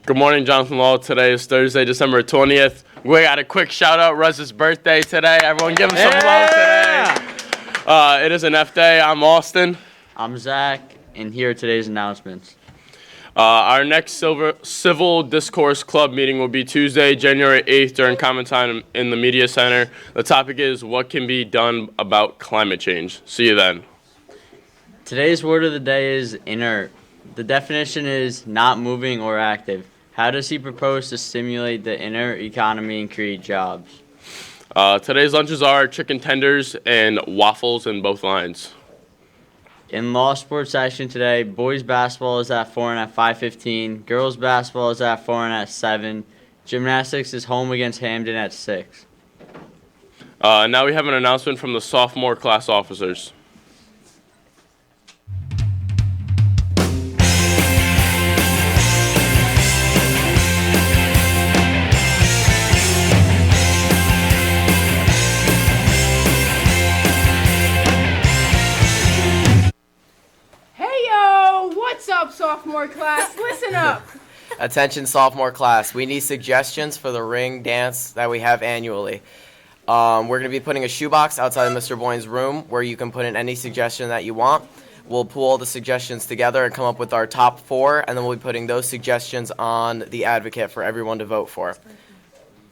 Good morning, Jonathan Law. Today is Thursday, December 20th. We got a quick shout out. Russ's birthday today. Everyone give him some love today. It is an F day. I'm Austin. I'm Zach, and here are today's announcements. Our next Civil Discourse Club meeting will be Tuesday, January 8th during common time in the Media Center. The topic is what can be done about climate change. See you then. Today's word of the day is inert. The definition is not moving or active. How does he propose to stimulate the inert economy and create jobs? Today's lunches are chicken tenders and waffles in both lines. In law sports action today, boys basketball is at 4 and at 5:15. Girls basketball is at 4 and at 7. Gymnastics is home against Hamden at 6. Now we have an announcement from the sophomore class officers. What's up, sophomore class? Listen up. Attention, sophomore class. We need suggestions for the ring dance that we have annually. We're going to be putting a shoebox outside of Mr. Boyne's room where you can put in any suggestion that you want. We'll pull all the suggestions together and come up with our top 4, and then we'll be putting those suggestions on the advocate for everyone to vote for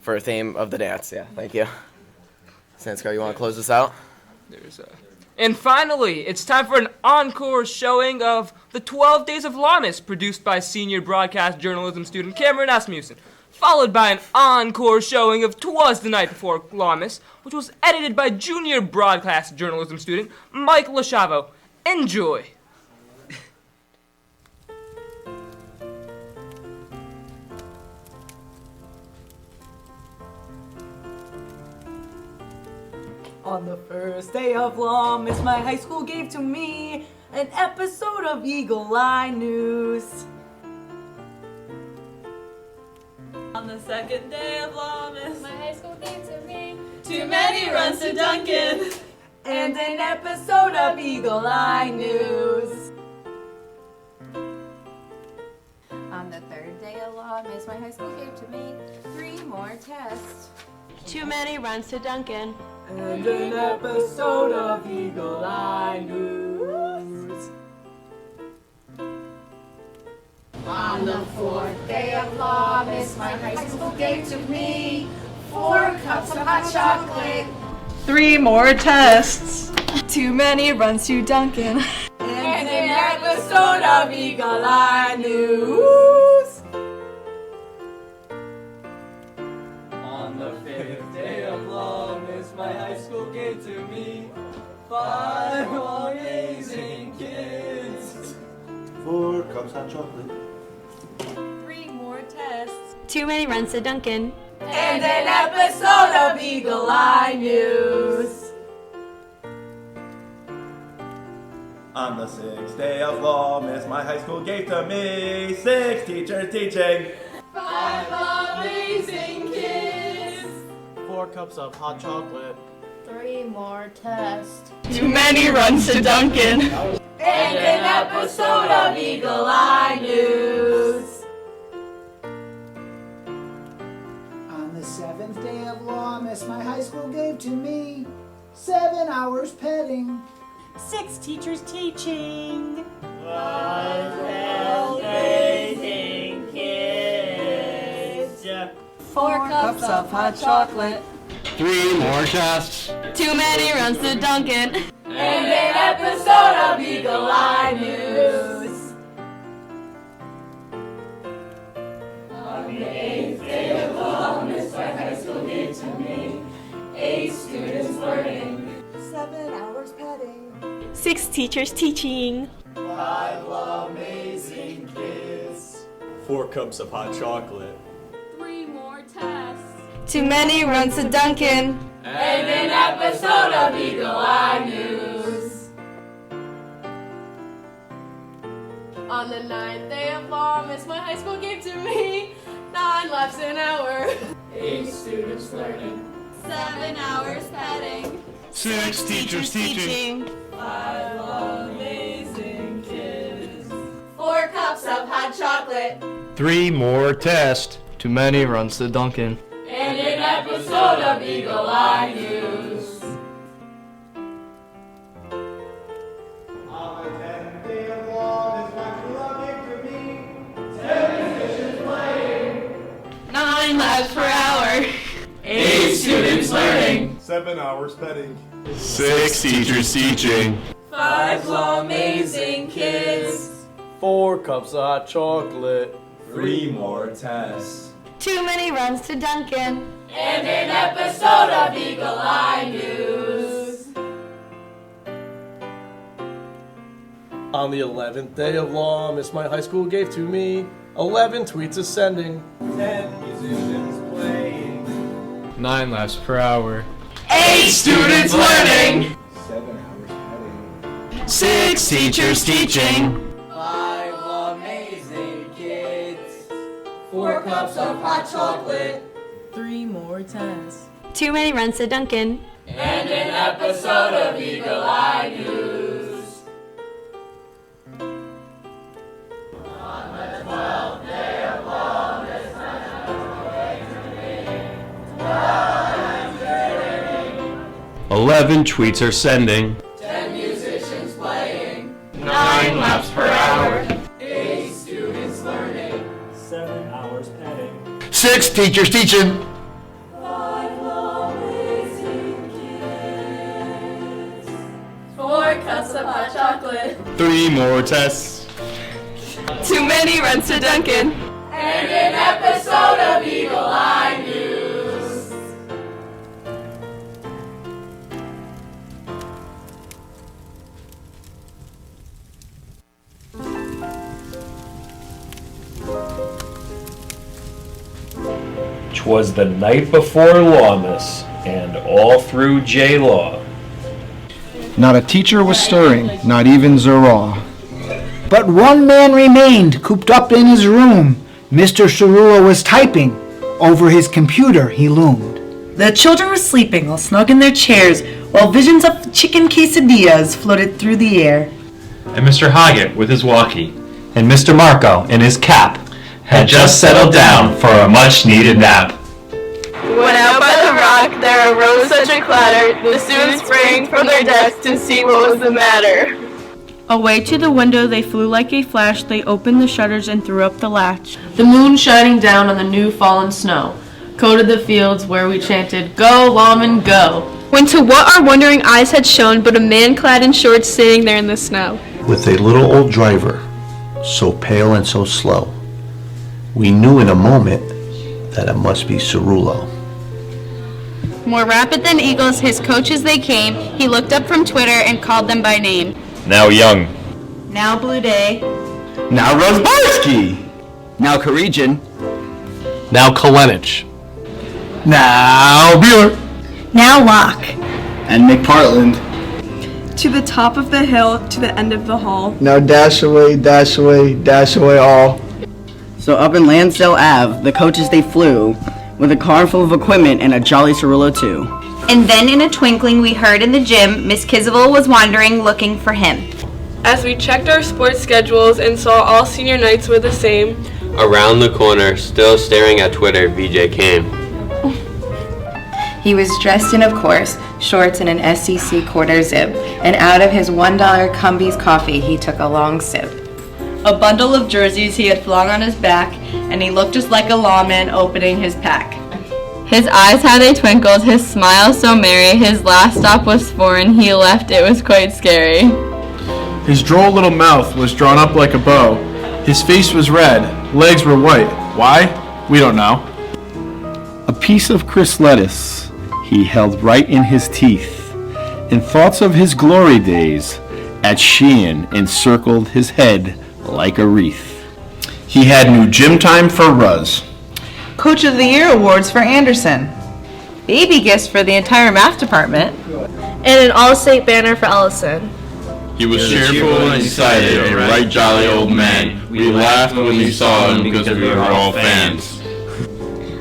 a theme of the dance. Yeah, thank you. Sanskar, you want to close this out? And finally, it's time for an encore showing of The 12 Days of Lammas, produced by senior broadcast journalism student Cameron Asmussen, followed by an encore showing of 'Twas the Night Before Lammas, which was edited by junior broadcast journalism student Mike Lachavo. Enjoy! On the first day of Lammas, my high school gave to me an episode of Eagle Eye News. On the second day of Lammas, my high school gave to me too many runs to Duncan, and an episode of Eagle Eye News. On the third day of Lammas, my high school gave to me 3 more tests. Too many runs to Duncan. And an episode of Eagle Eye News. On the fourth day of Lammas, my high school gave to me 4 cups of hot chocolate. 3 more tests. Too many runs to Duncan. And an episode of Eagle Eye News. On the 5th day of Lammas, my high school gave to me 5 amazing kids. 4 cups hot chocolate. 3 more tests. Too many runs to Duncan. And an episode of Eagle Eye News. On the 6th day of Lammas, my high school gave to me 6 teachers teaching. 5 amazing kids. 4 cups of hot chocolate. 3 more tests. Too many runs to Duncan. And an episode of Eagle Eye News. On the 7th day of Lammas, my high school gave to me 7 hours petting. 6 teachers teaching. 5 amazing kids. 4 cups of hot chocolate. 3 more tests. Too many runs to Duncan. And an episode of Eagle Eye News. On the 8th day of Lammas, my high school gave to me 8 students learning. 7 hours petting. 6 teachers teaching. 5 amazing kids. 4 cups of hot chocolate. 3 more tests. Too many runs to Duncan. And an episode of Eagle Eye News. On the 9th day of Lammas, my high school gave to me 9 laps an hour. 8 students learning. 7 hours petting. 6 teachers teaching. 5 amazing kids. 4 cups of hot hot chocolate. 3 more tests. Too many runs to Duncan. And an episode of Eagle Eye News. On the 10th day of law, Miss My True Love gave to me 10 musicians playing, 9 laps per hour. 8 students learning. 7 hours petting, 6 teachers teaching. 5 amazing kids. 4 cups of hot chocolate. 3 more tests. Too many runs to Duncan. And an episode of Eagle Eye News. On the 11th day of law, Miss My High School gave to me 11 tweets ascending. 10 musicians playing, 9 laps per hour. 8 students learning. 7 hours petting, 6 teachers teaching. 5 amazing kids. 4 cups of hot chocolate. 3 more tests. Too many runs to Duncan. And an episode of Eagle Eye News. On the 12th day of law, Miss My High School 11 tweets are sending. 10 musicians playing. 9 laps per hour. 8 students learning. 7 hours petting. 6 teachers teaching. 5 amazing kids. 4 cups of hot chocolate. 3 more tests. Too many runs to Duncan. And an episode of Eagle Eye News. "'Twas the night before Lawmas, and all through J-Law. Not a teacher was stirring, not even Zerah. But one man remained cooped up in his room. Mr. Cerullo was typing. Over his computer he loomed. The children were sleeping all snug in their chairs while visions of chicken quesadillas floated through the air. And Mr. Hoggett with his walkie, and Mr. Marco in his cap, had just settled down for a much-needed nap. When out by the rock there arose such a clatter, the students sprang from their desks to see what was the matter. Away to the window they flew like a flash. They opened the shutters and threw up the latch. The moon shining down on the new fallen snow coated the fields where we chanted, "Go, lawman, go!" When to what our wondering eyes had shown but a man clad in shorts sitting there in the snow. With a little old driver, so pale and so slow, we knew in a moment that it must be Cerullo. More rapid than eagles, his coaches they came. He looked up from Twitter and called them by name. Now Young. Now Blue Day. Now Rosbarsky. Now Koregian. Now Kalenich. Now Bueller. Now Locke. And McPartland. To the top of the hill, to the end of the hall. Now dash away, dash away, dash away all. So up in Lansdale Ave, the coaches they flew with a car full of equipment and a jolly Cerullo too. And then in a twinkling we heard in the gym, Miss Kizabel was wandering looking for him. As we checked our sports schedules and saw all senior nights were the same. Around the corner, still staring at Twitter, VJ came. He was dressed in, of course, shorts and an SEC quarter zip, and out of his $1 Cumbies coffee he took a long sip. A bundle of jerseys he had flung on his back, and he looked just like a lawman opening his pack. His eyes how they twinkled, his smile so merry, his last stop was foreign, he left, it was quite scary. His droll little mouth was drawn up like a bow. His face was red, legs were white. Why? We don't know. A piece of crisp lettuce he held right in his teeth, and thoughts of his glory days at Sheehan encircled his head like a wreath. He had new gym time for Ruz. Coach of the Year awards for Anderson. Baby gifts for the entire math department. And an all-state banner for Ellison. He was cheerful and excited, a right jolly old man. We laughed when we saw him because we were all fans.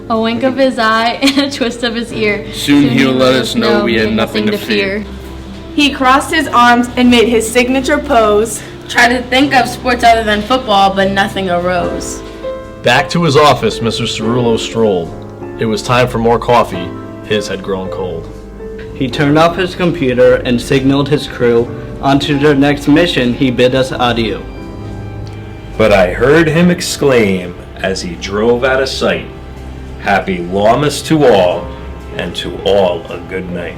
A wink of his eye and a twist of his ear. Soon he'll let us know we had nothing to fear. He crossed his arms and made his signature pose. Tried to think of sports other than football, but nothing arose. Back to his office, Mr. Cerullo strolled. It was time for more coffee. His had grown cold. He turned off his computer and signaled his crew. On to their next mission, he bid us adieu. But I heard him exclaim as he drove out of sight, "Happy Lawmas to all, and to all a good night."